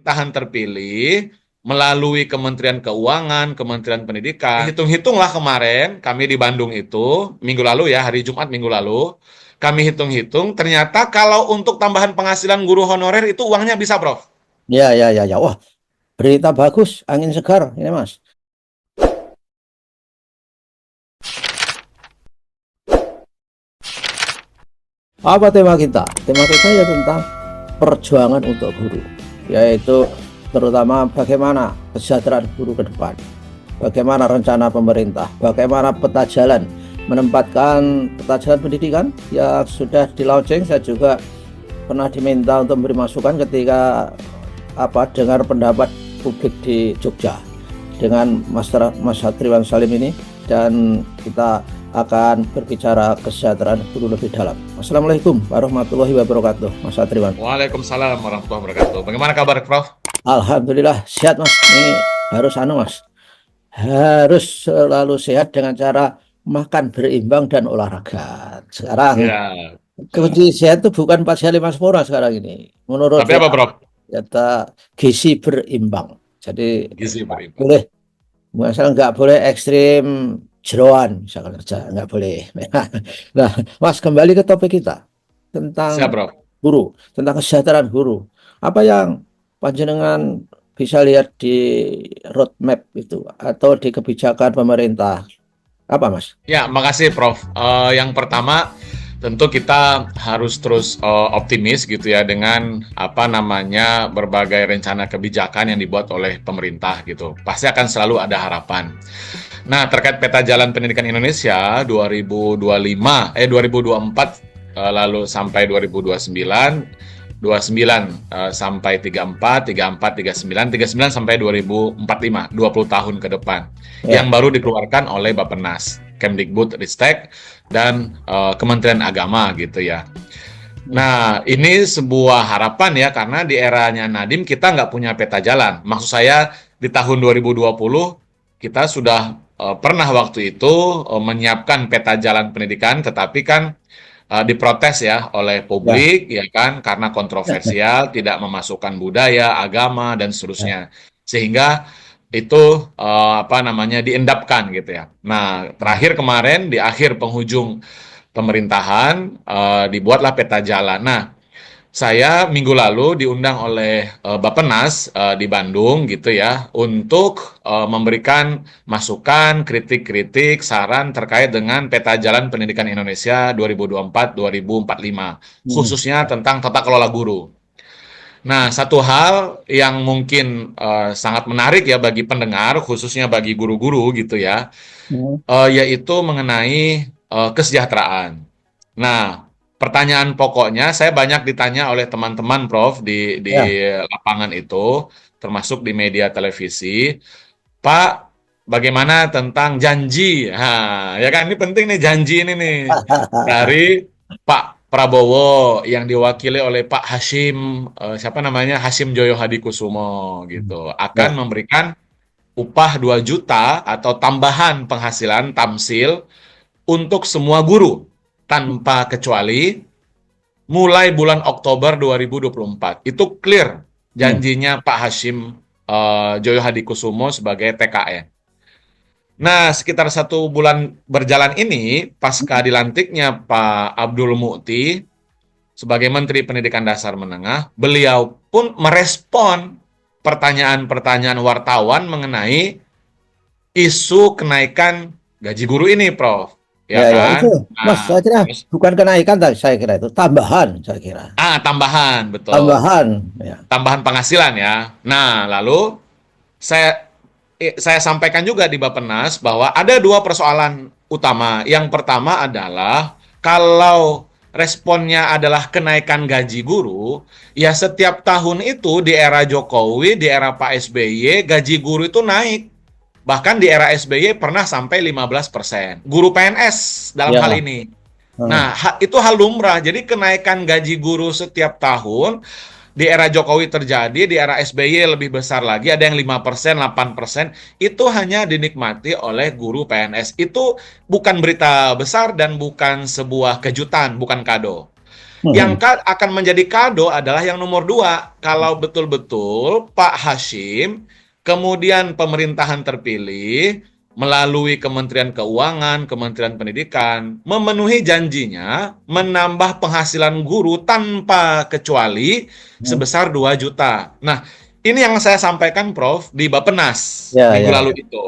pemerintahan terpilih melalui Kementerian Keuangan, Kementerian Pendidikan. Hitung-hitunglah kemarin kami di Bandung itu, minggu lalu ya, hari Jumat minggu lalu, kami hitung-hitung, ternyata kalau untuk tambahan penghasilan guru honorer itu uangnya bisa, Prof. Ya, ya, ya, ya. Wah, berita bagus, angin segar ini, Mas. Apa tema kita? Tema kita ya tentang perjuangan untuk guru, yaitu terutama bagaimana kesejahteraan guru ke depan, bagaimana rencana pemerintah, bagaimana peta jalan, menempatkan peta jalan pendidikan yang sudah di launching. Saya juga pernah diminta untuk memberi masukan ketika dengar pendapat publik di Jogja dengan Mas Satriwan Salim ini, dan kita akan berbicara kesejahteraan guru lebih dalam. Assalamualaikum warahmatullahi wabarakatuh, Mas Satriwan. Waalaikumsalam warahmatullahi wabarakatuh. Bagaimana kabar, Prof? Alhamdulillah sehat, Mas. Ini harus Mas. Harus selalu sehat dengan cara makan berimbang dan olahraga. Sekarang Ya. kunci sehat itu bukan 4 hari 5 sempurna sekarang ini. Menurut Tapi apa, Prof? kata gizi berimbang. Jadi Gizi berimbang. boleh, misalnya nggak boleh ekstrim jeroan misalkan kerja, nggak boleh. Nah, Mas, kembali ke topik kita Siap, tentang Prof. guru, tentang kesejahteraan guru. Apa yang panjenengan bisa lihat di roadmap itu atau di kebijakan pemerintah? Apa, Mas? Ya, makasih, Prof. Yang pertama, tentu kita harus terus optimis gitu ya dengan apa namanya berbagai rencana kebijakan yang dibuat oleh pemerintah gitu. Pasti akan selalu ada harapan. Nah, terkait peta jalan pendidikan Indonesia 2024 lalu sampai 2029, 29 sampai 34, 34, 39, 39 sampai 2045, 20 tahun ke depan. Ya. Yang baru dikeluarkan oleh Bappenas, Kemdikbud Ristek, dan Kementerian Agama gitu ya. Nah, ini sebuah harapan ya, karena di eranya Nadiem kita nggak punya peta jalan. Maksud saya, di tahun 2020 kita sudah pernah waktu itu menyiapkan peta jalan pendidikan, tetapi kan diprotes ya oleh Ya. publik, ya kan, karena kontroversial, tidak memasukkan budaya, agama, dan Ya. seterusnya. Sehingga itu apa namanya diendapkan gitu ya. Nah, terakhir kemarin di akhir penghujung pemerintahan dibuatlah peta jalan. Nah, saya minggu lalu diundang oleh Bappenas di Bandung gitu ya untuk memberikan masukan, kritik-kritik, saran terkait dengan peta jalan pendidikan Indonesia 2024-2045, Hmm. khususnya tentang tata kelola guru. Nah, satu hal yang mungkin sangat menarik ya bagi pendengar, khususnya bagi guru-guru gitu ya, Hmm. yaitu mengenai kesejahteraan. Nah, pertanyaan pokoknya saya banyak ditanya oleh teman-teman, Prof, Ya. di lapangan itu, termasuk di media televisi, Pak, bagaimana tentang janji? Nah, ya kan ini penting nih janji ini nih dari Pak Prabowo yang diwakili oleh Pak Hashim, siapa namanya, Hashim Joyo Hadikusumo gitu, akan Ya. memberikan upah 2 juta atau tambahan penghasilan tamsil untuk semua guru tanpa kecuali mulai bulan Oktober 2024. Itu clear Hmm. janjinya Pak Hashim Joyo Hadikusumo sebagai TKN. Nah, sekitar 1 bulan berjalan ini, pasca dilantiknya Pak Abdul Mukti sebagai Menteri Pendidikan Dasar Menengah, beliau pun merespon pertanyaan-pertanyaan wartawan mengenai isu kenaikan gaji guru ini, Prof. Ya Ya, ya, itu, kan? Mas, Nah, saya kira terus bukan kenaikan, saya kira itu tambahan, saya kira. tambahan, betul. Tambahan, ya. Tambahan penghasilan ya. Nah, lalu saya saya sampaikan juga di Bappenas bahwa ada 2 persoalan utama. Yang pertama adalah kalau responnya adalah kenaikan gaji guru, ya setiap tahun itu di era Jokowi, di era Pak SBY, gaji guru itu naik. Bahkan di era SBY pernah sampai 15%. Guru PNS dalam hal Ya. ini. Hmm. Nah, itu hal lumrah. Jadi kenaikan gaji guru setiap tahun di era Jokowi terjadi, di era SBY lebih besar lagi, ada yang 5%, 8%, itu hanya dinikmati oleh guru PNS. Itu bukan berita besar dan bukan sebuah kejutan, bukan kado. Mhm. Akan menjadi kado adalah yang nomor dua. Kalau betul-betul Pak Hashim, kemudian pemerintahan terpilih melalui Kementerian Keuangan, Kementerian Pendidikan, memenuhi janjinya menambah penghasilan guru tanpa kecuali Mhm. sebesar 2 juta. Nah, ini yang saya sampaikan Prof di Bappenas Ya, minggu ya, lalu ya. itu.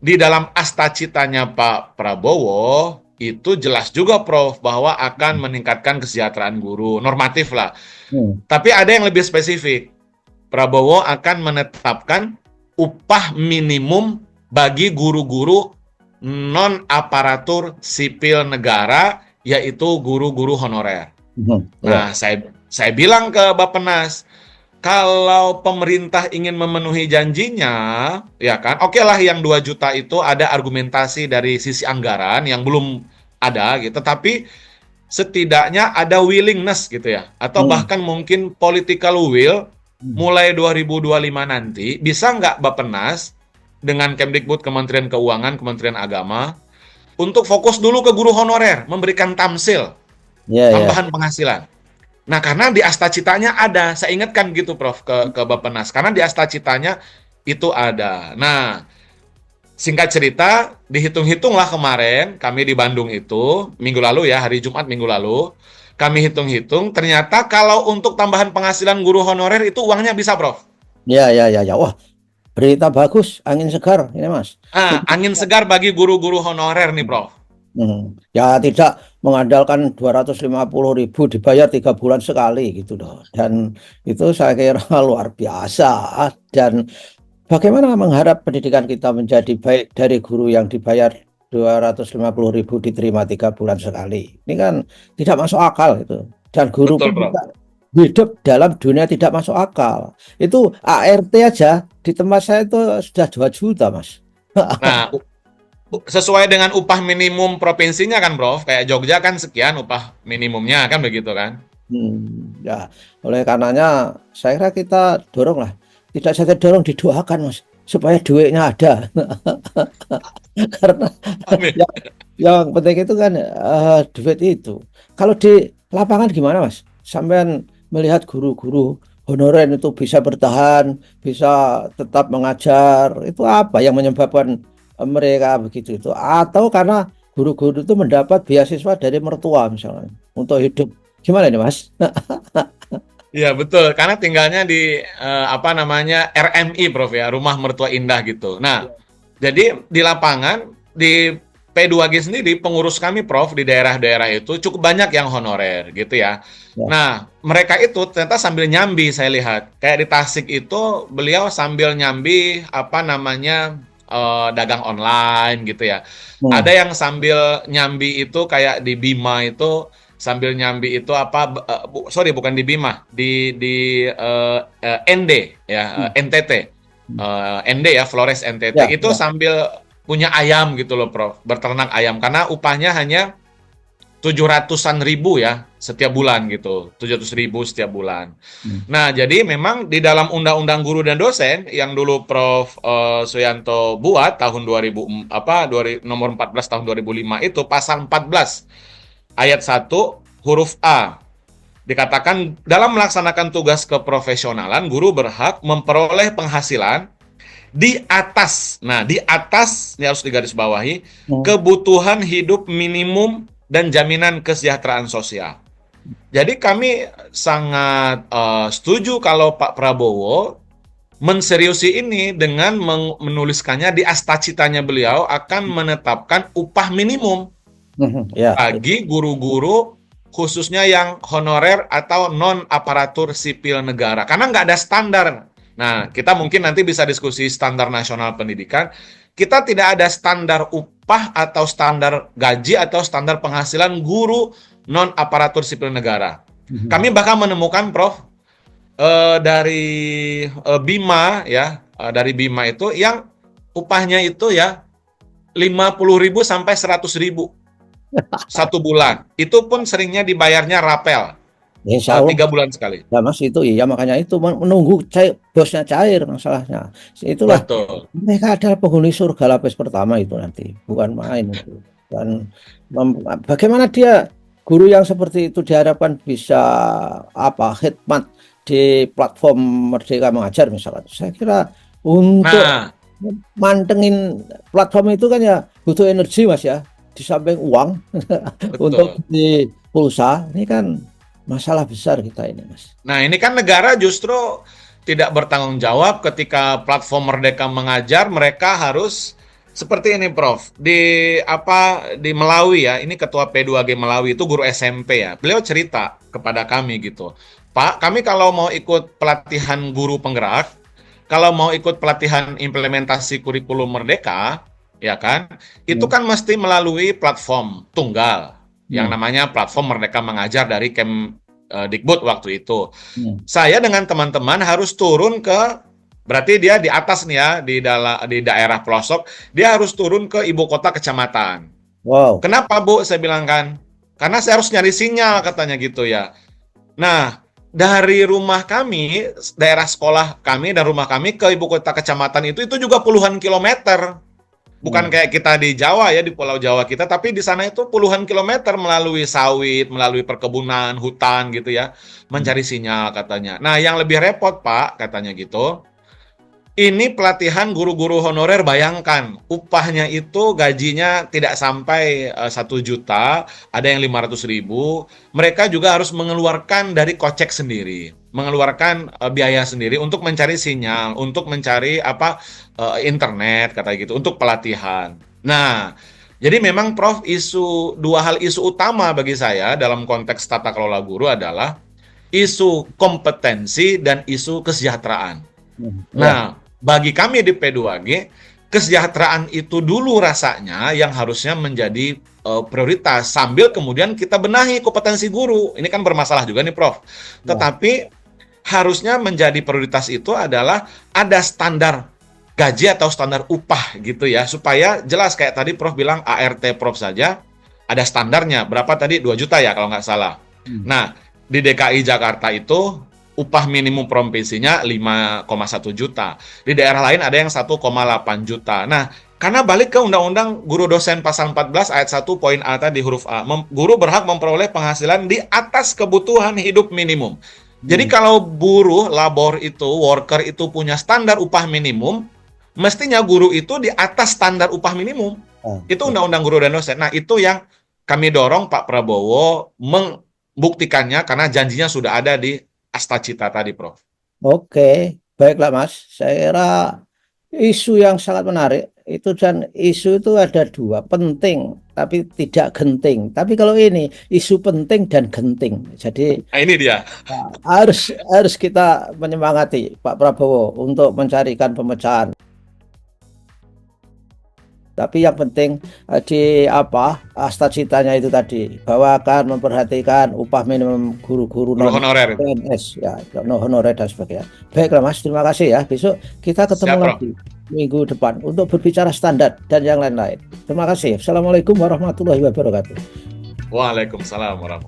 Di dalam astacitanya Pak Prabowo itu jelas juga Prof bahwa akan meningkatkan kesejahteraan guru, normatif lah. Hmm. Tapi ada yang lebih spesifik. Prabowo akan menetapkan upah minimum bagi guru-guru non aparatur sipil negara, yaitu guru-guru honorer. Mhm. Ya. Nah, saya bilang ke Bappenas, kalau pemerintah ingin memenuhi janjinya, ya kan, oke lah yang 2 juta itu ada argumentasi dari sisi anggaran yang belum ada gitu, tapi setidaknya ada willingness gitu ya, atau Hmm. bahkan mungkin political will Hmm. mulai 2025 nanti, bisa nggak Bappenas dengan Kemdikbud, Kementerian Keuangan, Kementerian Agama, untuk fokus dulu ke guru honorer, memberikan tamsil, Ya, ya. tambahan penghasilan. Nah, karena di Astacitanya ada, saya ingatkan gitu Prof ke Bappenas, karena di Astacitanya itu ada. Nah, singkat cerita, dihitung-hitunglah kemarin kami di Bandung itu minggu lalu ya, hari Jumat minggu lalu, kami hitung-hitung ternyata kalau untuk tambahan penghasilan guru honorer itu uangnya bisa Prof. Ya, ya, ya, ya. Wah, berita bagus, angin segar ini, Mas. Ah, angin segar bagi guru-guru honorer nih Prof. Ya, tidak mengandalkan 250.000 dibayar 3 bulan sekali gitu loh. Dan itu saya kira luar biasa. Dan bagaimana mengharap pendidikan kita menjadi baik dari guru yang dibayar 250.000 diterima 3 bulan sekali. Ini kan tidak masuk akal itu. Dan guru Betul pun Prof. juga hidup dalam dunia tidak masuk akal. Itu ART aja di tempat saya itu sudah 2 juta, Mas. Nah, sesuai dengan upah minimum provinsinya kan Prof, kayak Jogja kan sekian upah minimumnya kan begitu kan. Ya, oleh karenanya saya kira kita dorong lah, tidak saja dorong, didoakan Mas, supaya duitnya ada. Karena Amin. yang, yang penting itu kan duit itu. Kalau di lapangan gimana Mas? Sampean melihat guru-guru honorer itu bisa bertahan, bisa tetap mengajar, itu apa yang menyebabkan mereka begitu itu? Atau karena guru-guru itu mendapat beasiswa dari mertua misalnya untuk hidup. Gimana ini Mas? Iya betul, karena tinggalnya di apa namanya RMI Prof ya, Rumah Mertua Indah gitu. Nah, jadi di lapangan di P2G sendiri pengurus kami Prof di daerah-daerah itu cukup banyak yang honorer gitu ya. Ya. Nah, mereka itu ternyata sambil nyambi saya lihat. Kayak di Tasik itu beliau sambil nyambi apa namanya dagang online gitu ya. Hmm. Ada yang sambil nyambi itu kayak di Bima itu sambil nyambi itu apa sorry bukan di Bima ND ya NTT ND ya Flores NTT Ya, itu ya. sambil punya ayam gitu loh Prof berternak ayam karena upahnya hanya 700-an ribu ya setiap bulan gitu 700.000 setiap bulan. Hmm. Nah jadi memang di dalam undang-undang guru dan dosen yang dulu Prof Suyanto buat tahun 2000 apa nomor 14 tahun 2005 itu pasal 14 ayat 1 huruf A. Dikatakan dalam melaksanakan tugas keprofesionalan, guru berhak memperoleh penghasilan di atas, nah di atas, ini harus digarisbawahi, Hmm. kebutuhan hidup minimum dan jaminan kesejahteraan sosial. Jadi kami sangat setuju kalau Pak Prabowo menseriusi ini dengan menuliskannya di astacitanya beliau akan menetapkan upah minimum Ya, bagi guru-guru khususnya yang honorer atau non aparatur sipil negara karena nggak ada standar. Nah, kita mungkin nanti bisa diskusi standar nasional pendidikan. Kita tidak ada standar upah atau standar gaji atau standar penghasilan guru non aparatur sipil negara. Kami bahkan menemukan, Prof, dari Bima ya, dari Bima itu yang upahnya itu ya 50.000 sampai 100.000 satu bulan. Itu pun seringnya dibayarnya rapel, insya Allah. 3 bulan sekali. Ya Mas, itu ya makanya itu menunggu cair, bosnya cair masalahnya. Itulah Betul. mereka adalah penghuni surga lapis pertama itu nanti, bukan main itu. Dan bagaimana dia guru yang seperti itu diharapkan bisa khidmat di platform Merdeka Mengajar misalkan. Saya kira untuk Nah, mantengin platform itu kan ya butuh energi Mas ya. Di samping uang untuk betul. di pulsa, ini kan masalah besar kita ini Mas. Nah, ini kan negara justru tidak bertanggung jawab ketika platform Merdeka Mengajar, mereka harus seperti ini, Prof. Di Melawi ya, ini ketua P2G Melawi itu guru SMP ya. Beliau cerita kepada kami gitu. Pak, kami kalau mau ikut pelatihan guru penggerak, kalau mau ikut pelatihan implementasi kurikulum Merdeka, ya kan, itu Hmm. kan mesti melalui platform tunggal yang Hmm. namanya platform Merdeka Mengajar dari Dikbud waktu itu. Hmm. Saya dengan teman-teman harus turun ke, berarti dia di atas nih ya, di daerah pelosok, dia harus turun ke ibu kota kecamatan. Wow. Kenapa, Bu? Saya bilang kan, karena saya harus nyari sinyal katanya gitu ya. Nah, dari rumah kami, daerah sekolah kami dan rumah kami ke ibu kota kecamatan itu juga puluhan kilometer. Bukan Hmm. kayak kita di Jawa ya, di Pulau Jawa kita, tapi di sana itu puluhan kilometer melalui sawit, melalui perkebunan, hutan gitu ya, Hmm. mencari sinyal katanya. Nah, yang lebih repot, Pak, katanya gitu, ini pelatihan guru-guru honorer, bayangkan upahnya itu gajinya tidak sampai 1 juta, ada yang 500.000. Mereka juga harus mengeluarkan dari kocek sendiri, mengeluarkan biaya sendiri untuk mencari sinyal, untuk mencari internet kata gitu, untuk pelatihan. Nah, jadi memang Prof, dua hal isu utama bagi saya dalam konteks tata kelola guru adalah isu kompetensi dan isu kesejahteraan. Hmm. Ya. Nah, bagi kami di P2G, kesejahteraan itu dulu rasanya yang harusnya menjadi prioritas, sambil kemudian kita benahi kompetensi guru. Ini kan bermasalah juga nih, Prof. Ya. Tetapi harusnya menjadi prioritas itu adalah ada standar gaji atau standar upah gitu ya, supaya jelas kayak tadi Prof bilang ART Prof saja ada standarnya. Berapa tadi? 2 juta ya kalau nggak salah. Hmm. Nah, di DKI Jakarta itu upah minimum provinsinya 5,1 juta. Di daerah lain ada yang 1,8 juta. Nah, karena balik ke Undang-Undang Guru Dosen Pasal 14 ayat 1 poin A tadi huruf A, guru berhak memperoleh penghasilan di atas kebutuhan hidup minimum. Jadi Hmm. kalau buruh, labor itu, worker itu punya standar upah minimum, mestinya guru itu di atas standar upah minimum. Ah, Itu ya. Undang-Undang Guru dan Dosen. Nah, itu yang kami dorong Pak Prabowo membuktikannya karena janjinya sudah ada di Astacita tadi, Prof. Oke, baiklah Mas. Saya kira isu yang sangat menarik itu, dan isu itu ada dua, penting tapi tidak genting. Tapi kalau ini isu penting dan genting, jadi Nah, ini dia. harus harus kita menyemangati Pak Prabowo untuk mencarikan pemecahan. Tapi yang penting di cita-citanya itu tadi, bahwa akan memperhatikan upah minimum guru-guru Guru non honorer itu. PNS ya, non honorer dan sebagainya. Baiklah Mas, terima kasih ya. Besok kita ketemu Siap, Prof. lagi minggu depan untuk berbicara standar dan yang lain-lain. Terima kasih. Assalamualaikum warahmatullahi wabarakatuh. Waalaikumsalam warahmatullahi